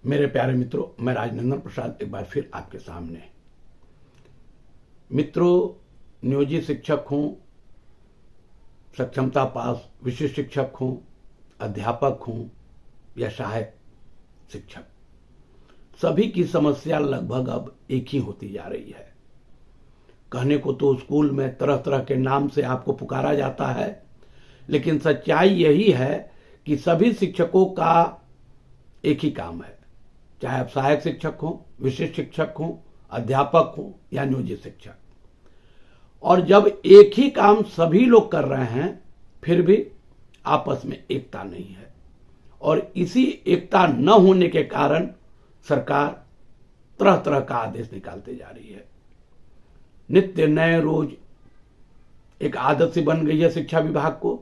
मेरे प्यारे मित्रों, मैं राजनंदन प्रसाद एक बार फिर आपके सामने। मित्रों, नियोजित शिक्षक हों, सक्षमता पास विशिष्ट शिक्षक हों, अध्यापक हों या सहायक शिक्षक, सभी की समस्या लगभग अब एक ही होती जा रही है। कहने को तो स्कूल में तरह तरह के नाम से आपको पुकारा जाता है, लेकिन सच्चाई यही है कि सभी शिक्षकों का एक ही काम है, चाहे आप सहायक शिक्षक हों, विशिष्ट शिक्षक हों, अध्यापक हों या नियोजित शिक्षक। और जब एक ही काम सभी लोग कर रहे हैं, फिर भी आपस में एकता नहीं है, और इसी एकता न होने के कारण सरकार तरह तरह का आदेश निकालते जा रही है। नित्य नए रोज एक आदत सी बन गई है शिक्षा विभाग को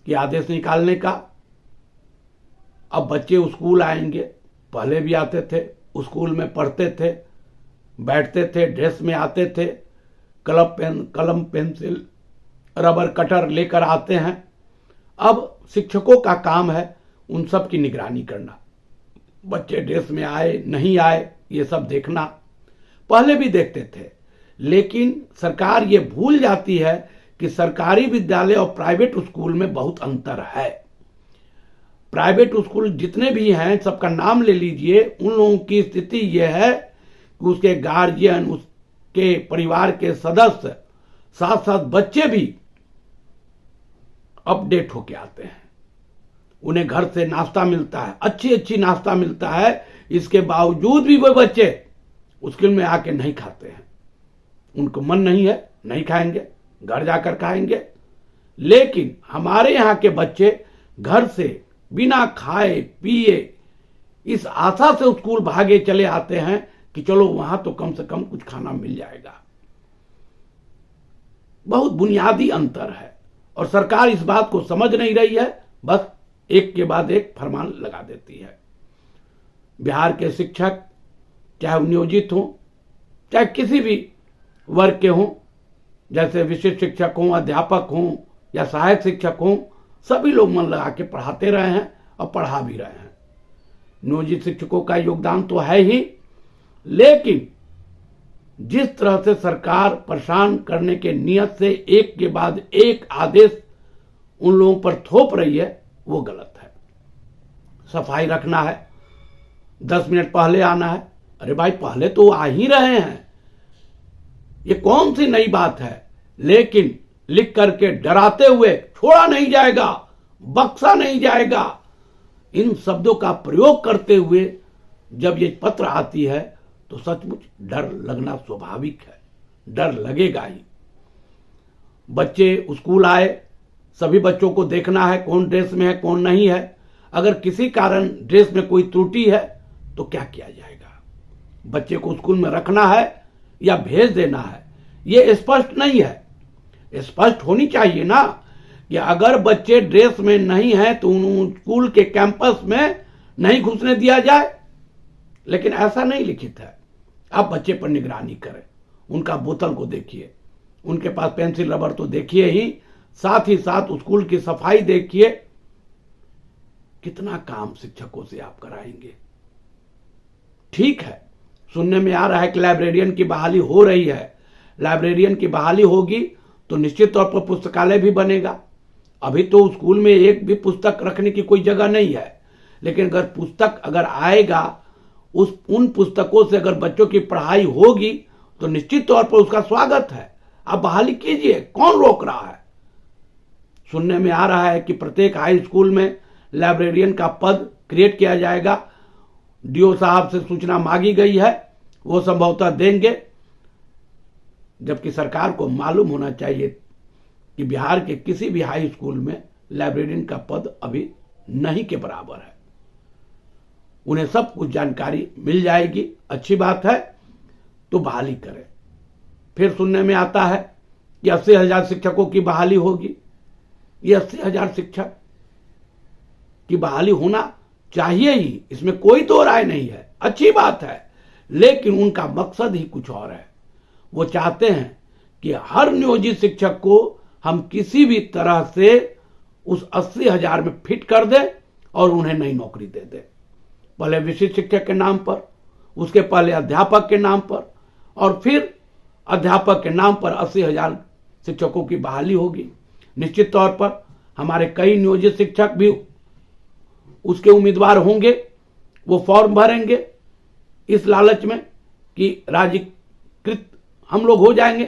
कि आदेश निकालने का। अब बच्चे स्कूल आएंगे, पहले भी आते थे, स्कूल में पढ़ते थे, बैठते थे, ड्रेस में आते थे, कलम पेंसिल रबर कटर लेकर आते हैं। अब शिक्षकों का काम है उन सब की निगरानी करना, बच्चे ड्रेस में आए नहीं आए ये सब देखना। पहले भी देखते थे, लेकिन सरकार ये भूल जाती है कि सरकारी विद्यालय और प्राइवेट स्कूल में बहुत अंतर है। प्राइवेट स्कूल जितने भी हैं सबका नाम ले लीजिए, उन लोगों की स्थिति यह है कि उसके गार्जियन, उसके परिवार के सदस्य, साथ साथ बच्चे भी अपडेट होके आते हैं। उन्हें घर से नाश्ता मिलता है, अच्छी नाश्ता मिलता है, इसके बावजूद भी वो बच्चे स्कूल में आके नहीं खाते हैं। उनको मन नहीं है, नहीं खाएंगे, घर जाकर खाएंगे। लेकिन हमारे यहाँ के बच्चे घर से बिना खाए पिए इस आशा से स्कूल भागे चले आते हैं कि चलो वहां तो कम से कम कुछ खाना मिल जाएगा। बहुत बुनियादी अंतर है और सरकार इस बात को समझ नहीं रही है, बस एक के बाद एक फरमान लगा देती है। बिहार के शिक्षक चाहे नियोजित हों, चाहे किसी भी वर्ग के हों, जैसे विशिष्ट शिक्षक हों, अध्यापक हों या सहायक शिक्षक हों, सभी लोग मन लगा के पढ़ाते रहे हैं और पढ़ा भी रहे हैं। नियोजित शिक्षकों का योगदान तो है ही, लेकिन जिस तरह से सरकार परेशान करने के नियत से एक के बाद एक आदेश उन लोगों पर थोप रही है, वो गलत है। सफाई रखना है, 10 मिनट पहले आना है। अरे भाई, पहले तो आ ही रहे हैं, ये कौन सी नई बात है। लेकिन लिख करके डराते हुए छोड़ा नहीं जाएगा, बख्शा नहीं जाएगा, इन शब्दों का प्रयोग करते हुए जब ये पत्र आती है तो सचमुच डर लगना स्वाभाविक है, डर लगेगा ही। बच्चे स्कूल आए, सभी बच्चों को देखना है कौन ड्रेस में है कौन नहीं है। अगर किसी कारण ड्रेस में कोई त्रुटि है तो क्या किया जाएगा? बच्चे को स्कूल में रखना है या भेज देना है, ये स्पष्ट नहीं है। स्पष्ट होनी चाहिए ना कि अगर बच्चे ड्रेस में नहीं है तो उन स्कूल के कैंपस में नहीं घुसने दिया जाए, लेकिन ऐसा नहीं लिखित है। आप बच्चे पर निगरानी करें, उनका बोतल को देखिए, उनके पास पेंसिल रबर तो देखिए ही साथ स्कूल की सफाई देखिए। कितना काम शिक्षकों से आप कराएंगे? ठीक है, सुनने में आ रहा है कि लाइब्रेरियन की बहाली हो रही है। लाइब्रेरियन की बहाली होगी तो निश्चित तौर पर पुस्तकालय भी बनेगा। अभी तो स्कूल में एक भी पुस्तक रखने की कोई जगह नहीं है, लेकिन अगर पुस्तक अगर आएगा, उन पुस्तकों से अगर बच्चों की पढ़ाई होगी तो निश्चित तौर पर उसका स्वागत है। आप बहाली कीजिए, कौन रोक रहा है? सुनने में आ रहा है कि प्रत्येक हाई स्कूल में लाइब्रेरियन का पद क्रिएट किया जाएगा। डीओ साहब से सूचना मांगी गई है, वो संभवतः देंगे। जबकि सरकार को मालूम होना चाहिए कि बिहार के किसी भी हाई स्कूल में लाइब्रेरियन का पद अभी नहीं के बराबर है। उन्हें सब कुछ जानकारी मिल जाएगी, अच्छी बात है, तो बहाली करें। फिर सुनने में आता है कि 80,000 शिक्षकों की बहाली होगी। ये 80,000 शिक्षक की बहाली होना चाहिए ही, इसमें कोई दो राय नहीं है, अच्छी बात है। लेकिन उनका मकसद ही कुछ और है। वो चाहते हैं कि हर नियोजित शिक्षक को हम किसी भी तरह से उस 80,000 में फिट कर दें और उन्हें नई नौकरी दे दें। पहले विशिष्ट शिक्षक के नाम पर, उसके पहले अध्यापक के नाम पर, और फिर अध्यापक के नाम पर 80,000 शिक्षकों की बहाली होगी। निश्चित तौर पर हमारे कई नियोजित शिक्षक भी उसके उम्मीदवार होंगे, वो फॉर्म भरेंगे इस लालच में कि राज्यकृत हम लोग हो जाएंगे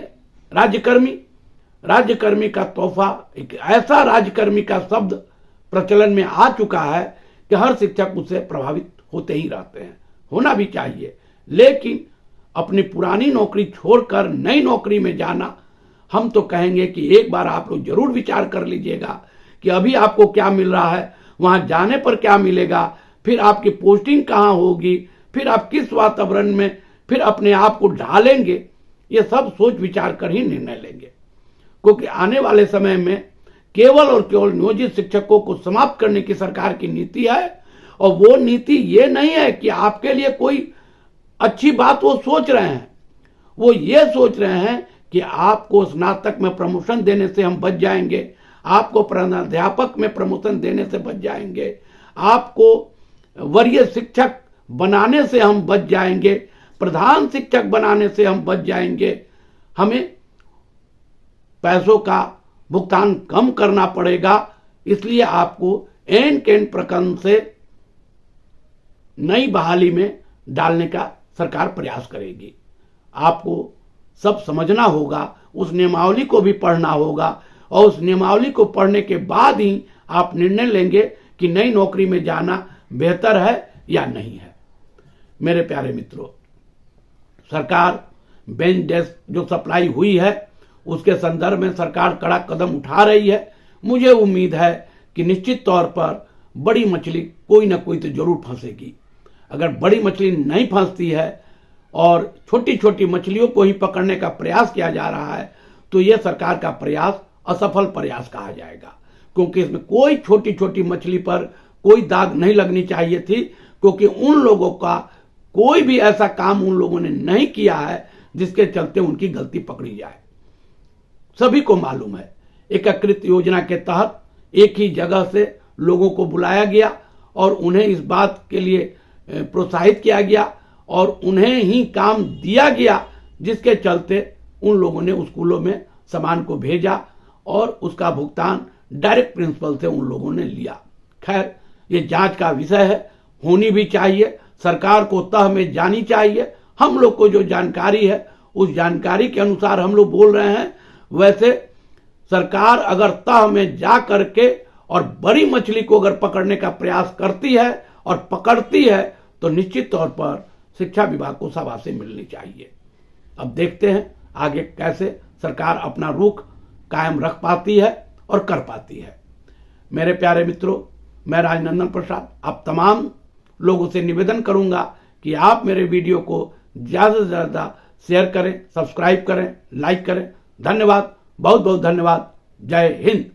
राज्यकर्मी। राज्यकर्मी का तोहफा, एक ऐसा राज्यकर्मी का शब्द प्रचलन में आ चुका है कि हर शिक्षक उससे प्रभावित होते ही रहते हैं, होना भी चाहिए। लेकिन अपनी पुरानी नौकरी छोड़कर नई नौकरी में जाना, हम तो कहेंगे कि एक बार आप लोग जरूर विचार कर लीजिएगा कि अभी आपको क्या मिल रहा है, वहां जाने पर क्या मिलेगा, फिर आपकी पोस्टिंग कहां होगी, फिर आप किस वातावरण में फिर अपने आप को ढालेंगे, ये सब सोच विचार कर ही निर्णय लेंगे। क्योंकि आने वाले समय में केवल और केवल नियोजित शिक्षकों को समाप्त करने की सरकार की नीति है, और वो नीति ये नहीं है कि आपके लिए कोई अच्छी बात वो सोच रहे हैं, वो ये सोच रहे हैं कि आपको स्नातक में प्रमोशन देने से हम बच जाएंगे, आपको प्रधानाध्यापक में प्रमोशन देने से बच जाएंगे, आपको वरीय शिक्षक बनाने से हम बच जाएंगे, प्रधान शिक्षक बनाने से हम बच जाएंगे, हमें पैसों का भुगतान कम करना पड़ेगा, इसलिए आपको एन केन प्रकरण से नई बहाली में डालने का सरकार प्रयास करेगी। आपको सब समझना होगा, उस नियमावली को भी पढ़ना होगा, और उस नियमावली को पढ़ने के बाद ही आप निर्णय लेंगे कि नई नौकरी में जाना बेहतर है या नहीं है। मेरे प्यारे मित्रों, सरकार बेंच डेस्क जो सप्लाई हुई है उसके संदर्भ में सरकार कड़ा कदम उठा रही है। मुझे उम्मीद है कि निश्चित तौर पर बड़ी मछली कोई ना कोई तो जरूर फंसेगी। अगर बड़ी मछली नहीं फंसती है और छोटी छोटी मछलियों को ही पकड़ने का प्रयास किया जा रहा है, तो यह सरकार का प्रयास असफल प्रयास कहा जाएगा, क्योंकि इसमें कोई छोटी छोटी मछली पर कोई दाग नहीं लगनी चाहिए थी, क्योंकि उन लोगों का कोई भी ऐसा काम उन लोगों ने नहीं किया है जिसके चलते उनकी गलती पकड़ी जाए। सभी को मालूम है, एकीकृत योजना के तहत एक ही जगह से लोगों को बुलाया गया और उन्हें इस बात के लिए प्रोत्साहित किया गया और उन्हें ही काम दिया गया, जिसके चलते उन लोगों ने स्कूलों में सामान को भेजा और उसका भुगतान डायरेक्ट प्रिंसिपल से उन लोगों ने लिया। खैर, ये जांच का विषय है, होनी भी चाहिए, सरकार को तह में जानी चाहिए। हम लोग को जो जानकारी है उस जानकारी के अनुसार हम लोग बोल रहे हैं। वैसे सरकार अगर तह में जा करके और बड़ी मछली को अगर पकड़ने का प्रयास करती है और पकड़ती है, तो निश्चित तौर पर शिक्षा विभाग को शाबाशी मिलनी चाहिए। अब देखते हैं आगे कैसे सरकार अपना रुख कायम रख पाती है और कर पाती है। मेरे प्यारे मित्रों, मैं राजनंदन प्रसाद आप तमाम लोगों से निवेदन करूंगा कि आप मेरे वीडियो को ज्यादा से ज्यादा शेयर करें, सब्सक्राइब करें, लाइक करें। धन्यवाद, बहुत बहुत धन्यवाद। जय हिंद।